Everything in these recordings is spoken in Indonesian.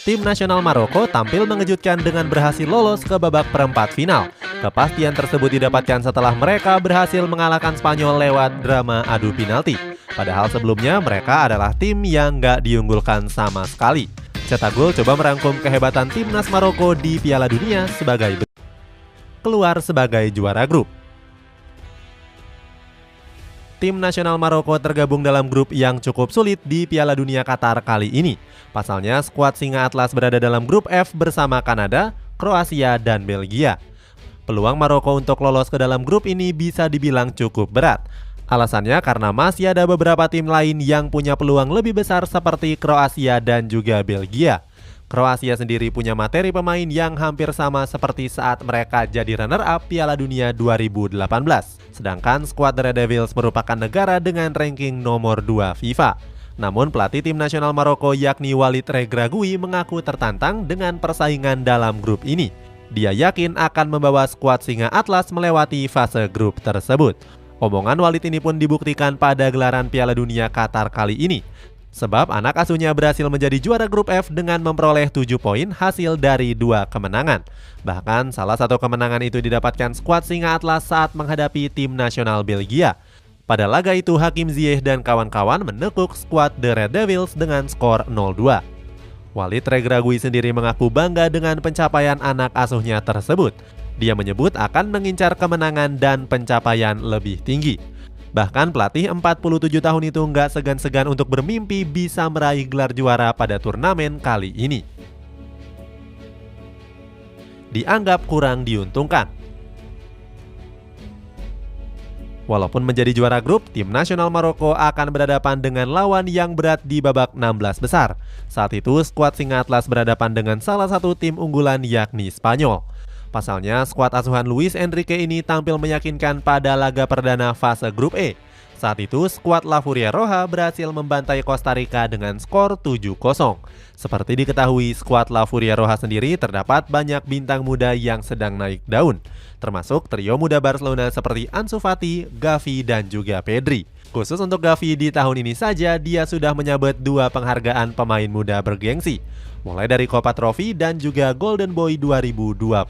tim nasional Maroko tampil mengejutkan dengan berhasil lolos ke babak perempat final. Kepastian tersebut didapatkan setelah mereka berhasil mengalahkan Spanyol lewat drama adu penalti. Padahal sebelumnya mereka adalah tim yang nggak diunggulkan sama sekali. Cetak Gol coba merangkum kehebatan timnas Maroko di Piala Dunia keluar sebagai juara grup. Tim nasional Maroko tergabung dalam grup yang cukup sulit di Piala Dunia Qatar kali ini. Pasalnya, skuad Singa Atlas berada dalam grup F bersama Kanada, Kroasia, dan Belgia. Peluang Maroko untuk lolos ke dalam grup ini bisa dibilang cukup berat. Alasannya karena masih ada beberapa tim lain yang punya peluang lebih besar seperti Kroasia dan juga Belgia. Kroasia sendiri punya materi pemain yang hampir sama seperti saat mereka jadi runner-up Piala Dunia 2018. Sedangkan skuad The Red Devils merupakan negara dengan ranking nomor 2 FIFA. Namun pelatih tim nasional Maroko yakni Walid Regragui mengaku tertantang dengan persaingan dalam grup ini. Dia yakin akan membawa skuad Singa Atlas melewati fase grup tersebut. Omongan Walid ini pun dibuktikan pada gelaran Piala Dunia Qatar kali ini. Sebab anak asuhnya berhasil menjadi juara grup F dengan memperoleh 7 poin hasil dari 2 kemenangan. Bahkan salah satu kemenangan itu didapatkan skuad Singa Atlas saat menghadapi tim nasional Belgia. Pada laga itu Hakim Ziyech dan kawan-kawan menekuk skuad The Red Devils dengan skor 0-2. Walid Regragui sendiri mengaku bangga dengan pencapaian anak asuhnya tersebut. Dia menyebut akan mengincar kemenangan dan pencapaian lebih tinggi. Bahkan pelatih 47 tahun itu nggak segan-segan untuk bermimpi bisa meraih gelar juara pada turnamen kali ini. Dianggap kurang diuntungkan. Walaupun menjadi juara grup, tim nasional Maroko akan berhadapan dengan lawan yang berat di babak 16 besar. Saat itu, skuad Singa Atlas berhadapan dengan salah satu tim unggulan yakni Spanyol. Pasalnya, skuad asuhan Luis Enrique ini tampil meyakinkan pada laga perdana fase grup E. Saat itu, skuad La Furia Roja berhasil membantai Costa Rica dengan skor 7-0. Seperti diketahui, skuad La Furia Roja sendiri terdapat banyak bintang muda yang sedang naik daun, termasuk trio muda Barcelona seperti Ansu Fati, Gavi, dan juga Pedri. Khusus untuk Gavi di tahun ini saja, dia sudah menyabet 2 penghargaan pemain muda bergengsi, mulai dari Copa Trophy dan juga Golden Boy 2022.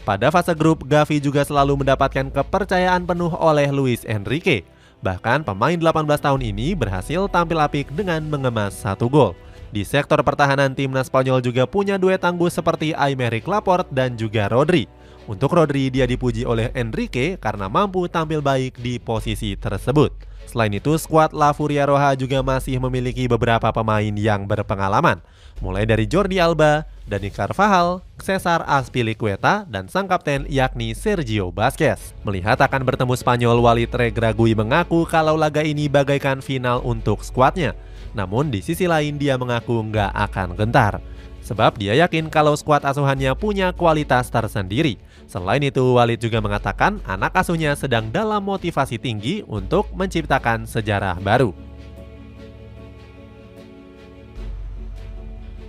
Pada fase grup, Gavi juga selalu mendapatkan kepercayaan penuh oleh Luis Enrique. Bahkan pemain 18 tahun ini berhasil tampil apik dengan mengemas 1 gol. Di sektor pertahanan, timnas Spanyol juga punya duet tangguh seperti Aymeric Laporte dan juga Rodri. Untuk Rodri, dia dipuji oleh Enrique karena mampu tampil baik di posisi tersebut. Selain itu, skuad La Furia Roja juga masih memiliki beberapa pemain yang berpengalaman, mulai dari Jordi Alba, Dani Carvajal, Cesar Azpilicueta, dan sang kapten yakni Sergio Busquets. Melihat akan bertemu Spanyol, Walid Regragui mengaku kalau laga ini bagaikan final untuk skuadnya. Namun di sisi lain dia mengaku nggak akan gentar, sebab dia yakin kalau skuad asuhannya punya kualitas tersendiri. Selain itu, Walid juga mengatakan anak asuhnya sedang dalam motivasi tinggi untuk menciptakan sejarah baru.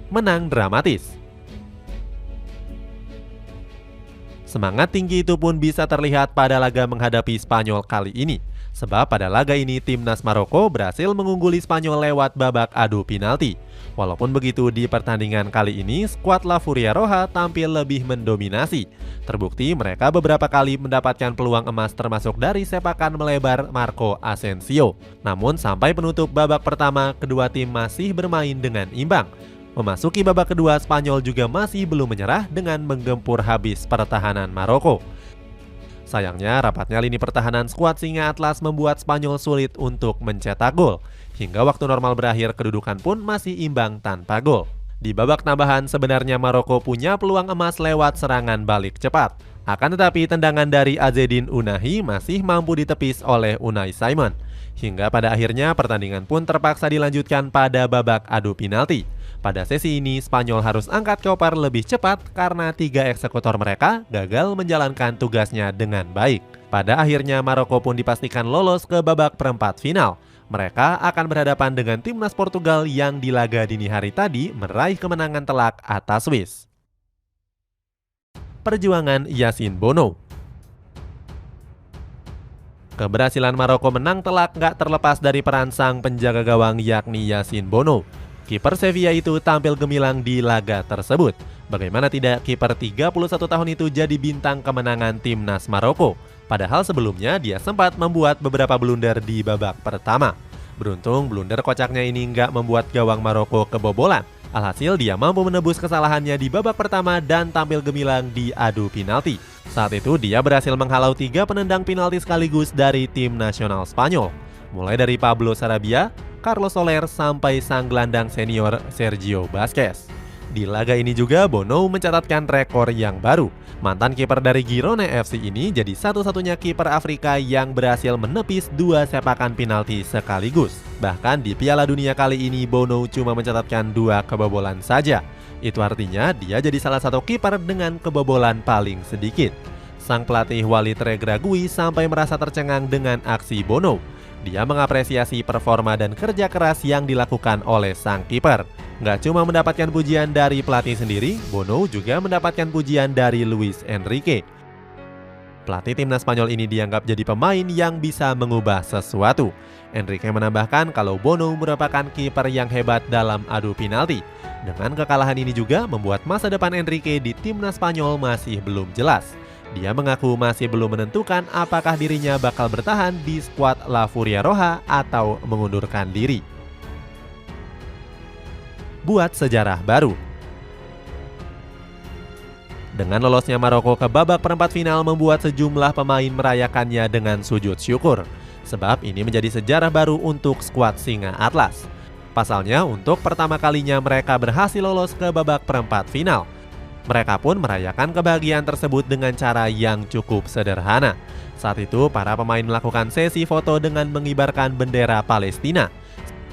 Menang dramatis. Semangat tinggi itu pun bisa terlihat pada laga menghadapi Spanyol kali ini. Sebab pada laga ini timnas Maroko berhasil mengungguli Spanyol lewat babak adu penalti. Walaupun begitu, di pertandingan kali ini skuad La Furia Roja tampil lebih mendominasi. Terbukti mereka beberapa kali mendapatkan peluang emas termasuk dari sepakan melebar Marco Asensio. Namun sampai penutup babak pertama, kedua tim masih bermain dengan imbang. Memasuki babak kedua, Spanyol juga masih belum menyerah dengan menggempur habis pertahanan Maroko. Sayangnya, rapatnya lini pertahanan skuad Singa Atlas membuat Spanyol sulit untuk mencetak gol. Hingga waktu normal berakhir, kedudukan pun masih imbang tanpa gol. Di babak tambahan, sebenarnya Maroko punya peluang emas lewat serangan balik cepat. Akan tetapi tendangan dari Azzedine Ounahi masih mampu ditepis oleh Unai Simon. Hingga pada akhirnya pertandingan pun terpaksa dilanjutkan pada babak adu penalti. Pada sesi ini, Spanyol harus angkat koper lebih cepat karena 3 eksekutor mereka gagal menjalankan tugasnya dengan baik. Pada akhirnya, Maroko pun dipastikan lolos ke babak perempat final. Mereka akan berhadapan dengan timnas Portugal yang di laga dini hari tadi meraih kemenangan telak atas Swiss. Perjuangan Yassine Bono. Keberhasilan Maroko menang telak nggak terlepas dari peran sang penjaga gawang yakni Yassine Bono. Kiper Sevilla itu tampil gemilang di laga tersebut. Bagaimana tidak, kiper 31 tahun itu jadi bintang kemenangan timnas Maroko. Padahal sebelumnya dia sempat membuat beberapa blunder di babak pertama. Beruntung blunder kocaknya ini nggak membuat gawang Maroko kebobolan. Alhasil dia mampu menebus kesalahannya di babak pertama dan tampil gemilang di adu penalti. Saat itu dia berhasil menghalau 3 penendang penalti sekaligus dari tim nasional Spanyol. Mulai dari Pablo Sarabia, Carlos Soler sampai sang gelandang senior Sergio Busquets. Di laga ini juga Bono mencatatkan rekor yang baru. Mantan kiper dari Girona FC ini jadi satu-satunya kiper Afrika yang berhasil menepis 2 sepakan penalti sekaligus. Bahkan di Piala Dunia kali ini Bono cuma mencatatkan 2 kebobolan saja. Itu artinya dia jadi salah satu kiper dengan kebobolan paling sedikit. Sang pelatih Walid Regragui sampai merasa tercengang dengan aksi Bono. Dia mengapresiasi performa dan kerja keras yang dilakukan oleh sang kiper. Nggak cuma mendapatkan pujian dari pelatih sendiri, Bono juga mendapatkan pujian dari Luis Enrique. Pelatih timnas Spanyol ini dianggap jadi pemain yang bisa mengubah sesuatu. Enrique menambahkan kalau Bono merupakan kiper yang hebat dalam adu penalti. Dengan kekalahan ini juga membuat masa depan Enrique di timnas Spanyol masih belum jelas. Dia mengaku masih belum menentukan apakah dirinya bakal bertahan di skuad La Furia Roja atau mengundurkan diri. Buat sejarah baru. Dengan lolosnya Maroko ke babak perempat final membuat sejumlah pemain merayakannya dengan sujud syukur. Sebab ini menjadi sejarah baru untuk skuad Singa Atlas. Pasalnya untuk pertama kalinya mereka berhasil lolos ke babak perempat final. Mereka pun merayakan kebahagiaan tersebut dengan cara yang cukup sederhana. Saat itu para pemain melakukan sesi foto dengan mengibarkan bendera Palestina.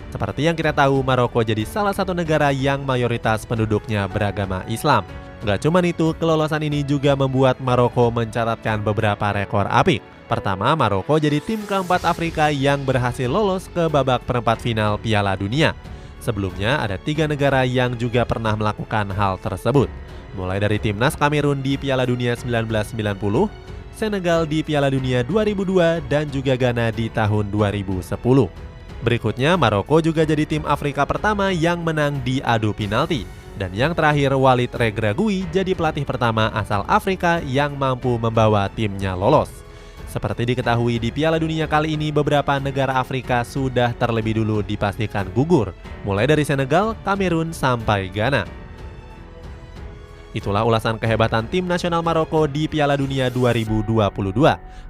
Seperti yang kita tahu, Maroko jadi salah satu negara yang mayoritas penduduknya beragama Islam. Gak cuma itu, kelolosan ini juga membuat Maroko mencatatkan beberapa rekor apik. Pertama, Maroko jadi tim keempat Afrika yang berhasil lolos ke babak perempat final Piala Dunia. Sebelumnya ada 3 negara yang juga pernah melakukan hal tersebut. Mulai dari timnas Kamerun di Piala Dunia 1990, Senegal di Piala Dunia 2002, dan juga Ghana di tahun 2010. Berikutnya, Maroko juga jadi tim Afrika pertama yang menang di adu penalti. Dan yang terakhir, Walid Regragui jadi pelatih pertama asal Afrika yang mampu membawa timnya lolos. Seperti diketahui di Piala Dunia kali ini beberapa negara Afrika sudah terlebih dulu dipastikan gugur, mulai dari Senegal, Kamerun, sampai Ghana. Itulah ulasan kehebatan tim nasional Maroko di Piala Dunia 2022.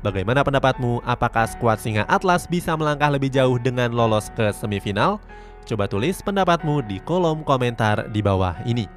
Bagaimana pendapatmu? Apakah skuad Singa Atlas bisa melangkah lebih jauh dengan lolos ke semifinal? Coba tulis pendapatmu di kolom komentar di bawah ini.